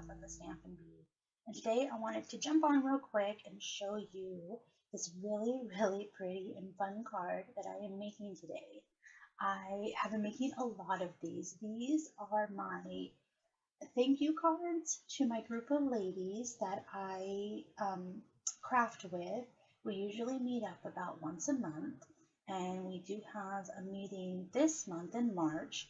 up on the Stampin' Bee. And today I wanted to jump on real quick and show you this really, really pretty and fun card that I am making today. I have been making a lot of these. These are my thank you cards to my group of ladies that I craft with. We usually meet up about once a month, and we do have a meeting this month in March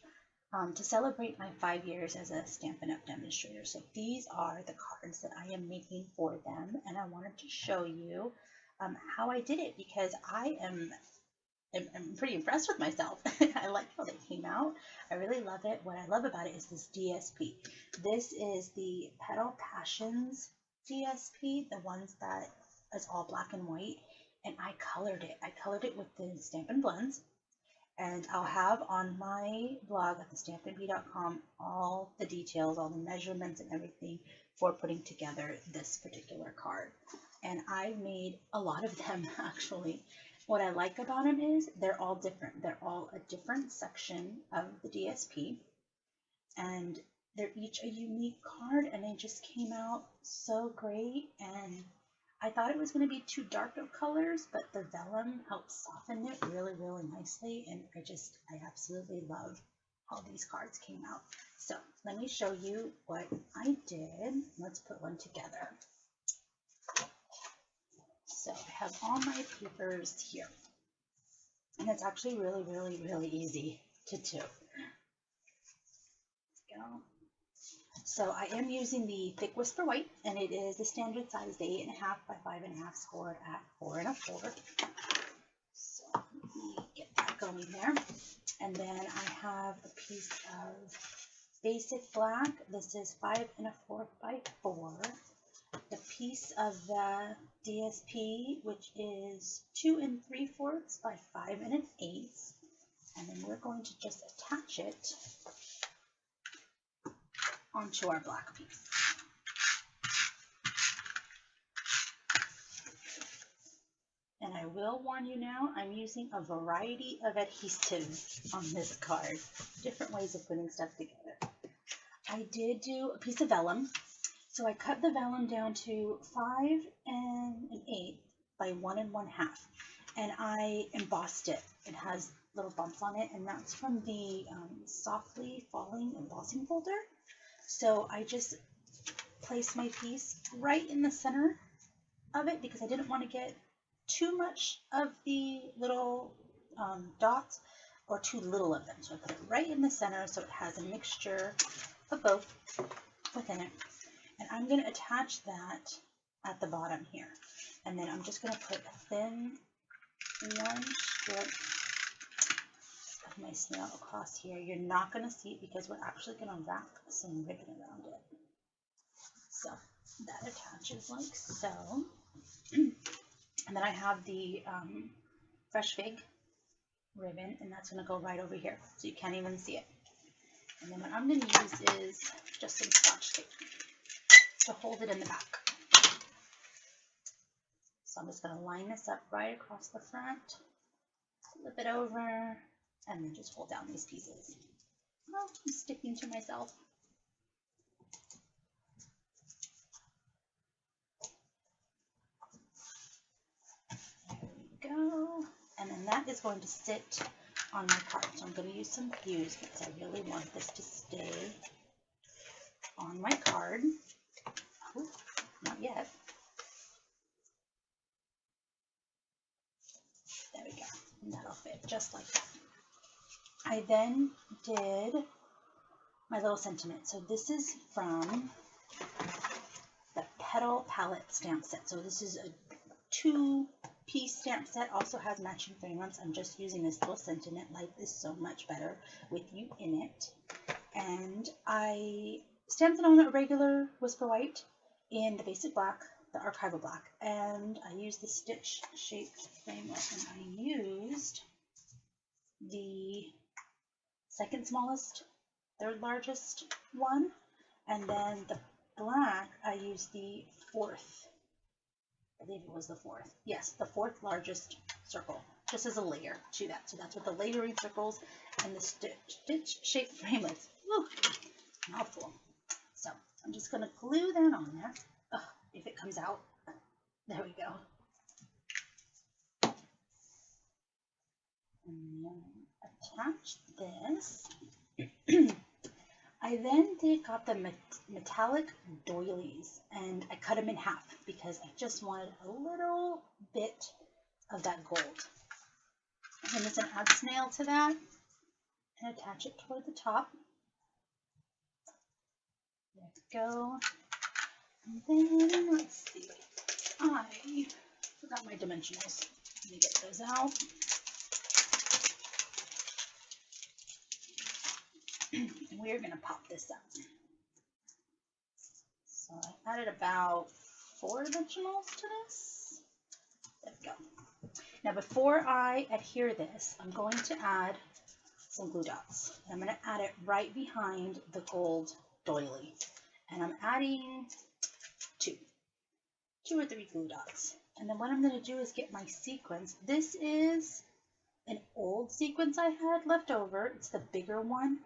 to celebrate my 5 years as a Stampin' Up! Demonstrator. So these are the cards that I am making for them, and I wanted to show you how I did it because I'm pretty impressed with myself. I like how they came out. I really love it. What I love about it is this DSP. This is the Petal Passions DSP, the ones that is all black and white, and I colored it. I colored it with the Stampin' Blends, and I'll have on my blog at thestampinbee.com all the details, all the measurements and everything for putting together this particular card. And I made a lot of them actually. What I like about them is they're all different. They're all a different section of the DSP, and they're each a unique card, and they just came out so great. And I thought it was going to be too dark of colors, but the vellum helps soften it really, really nicely, and I absolutely love how these cards came out. So let me show you what I did. Let's put one together. So I have all my papers here, and it's actually really, really, really easy to do. Let's go. So I am using the Thick Whisper White, and it is the standard size, the 8.5 by 5.5, scored at 4 1/4. So let me get that going there. And then I have a piece of basic black. This is 5 1/4 by 4. The piece of the DSP, which is 2 3/4 by 5 1/8, and then we're going to just attach it onto our black piece. And I will warn you now, I'm using a variety of adhesives on this card, different ways of putting stuff together. I did do a piece of vellum. So I cut the vellum down to 5 1/8 by 1 1/2, and I embossed it. It has little bumps on it, and that's from the Softly Falling embossing folder. So I just placed my piece right in the center of it because I didn't want to get too much of the little dots or too little of them. So I put it right in the center so it has a mixture of both within it. And I'm going to attach that at the bottom here. And then I'm just going to put a thin one strip of my snail across here. You're not going to see it because we're actually going to wrap some ribbon around it. So that attaches like so. And then I have the Fresh Fig ribbon, and that's going to go right over here. So you can't even see it. And then what I'm going to use is just some Scotch tape to hold it in the back. So I'm just going to line this up right across the front, flip it over, and then just hold down these pieces. Oh, I'm sticking to myself. There we go. And then that is going to sit on my card. So I'm going to use some fuse because I really want this to stay on my card. Ooh, not yet. There we go. And that'll fit just like that. I then did my little sentiment. So this is from the Petal Palette stamp set. So this is a 2-piece stamp set. Also has matching framelits. I'm just using this little sentiment. Life is so much better with you in it. And I stamped it on a regular Whisper White in the basic black, the archival black, and I used the stitch shaped framelit, and I used the second smallest, third largest one, and then the black I used the fourth, I believe it was the fourth, yes, the fourth largest circle, just as a layer to that. So that's what the layering circles and the stitch shaped framelits. Woo, mouthful. So I'm just going to glue that on there. Ugh, if it comes out. There we go. And then attach this. I then got the metallic doilies and I cut them in half because I just wanted a little bit of that gold. I'm just going to add snail to that and attach it toward the top. There we go. And then, let's see, I forgot my dimensionals. Let me get those out. And we're going to pop this up. So I added about 4 dimensionals to this. There we go. Now before I adhere this, I'm going to add some glue dots. I'm going to add it right behind the gold doily. And I'm adding 2 or 3 glue dots. And then what I'm going to do is get my sequins. This is an old sequence I had left over. It's the bigger one.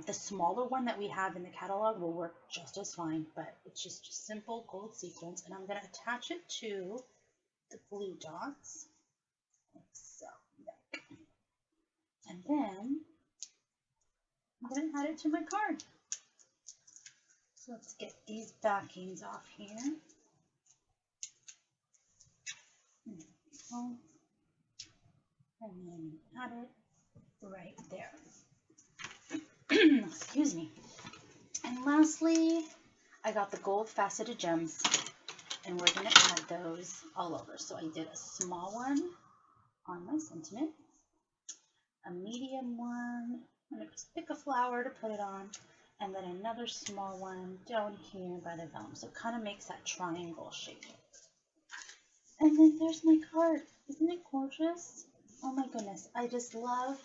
The smaller one that we have in the catalog will work just as fine, but it's just simple gold sequins. And I'm going to attach it to the glue dots, like so. And then I'm going to add it to my card. So let's get these backings off here. And then add it right there. Excuse me. And lastly, I got the gold faceted gems, and we're going to add those all over. So I did a small one on my sentiment, a medium one, I'm going to just pick a flower to put it on, and then another small one down here by the vellum. So it kind of makes that triangle shape. And then there's my card. Isn't it gorgeous? Oh my goodness. I just love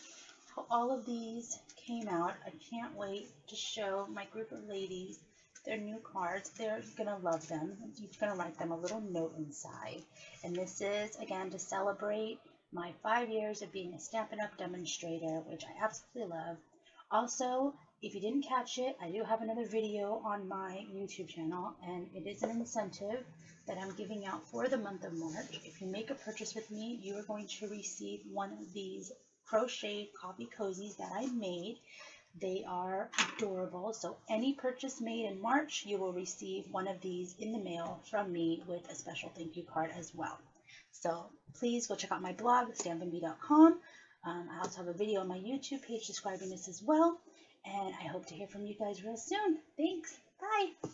how all of these came out. I can't wait to show my group of ladies their new cards. They're going to love them. You're going to write them a little note inside. And this is, again, to celebrate my 5 years of being a Stampin' Up! Demonstrator, which I absolutely love. Also, if you didn't catch it, I do have another video on my YouTube channel, and it is an incentive that I'm giving out for the month of March. If you make a purchase with me, you are going to receive one of these crochet coffee cozies that I made. They are adorable. So any purchase made in March, you will receive one of these in the mail from me with a special thank you card as well. So please go check out my blog, stampinbee.com. I also have a video on my YouTube page describing this as well. And I hope to hear from you guys real soon. Thanks. Bye.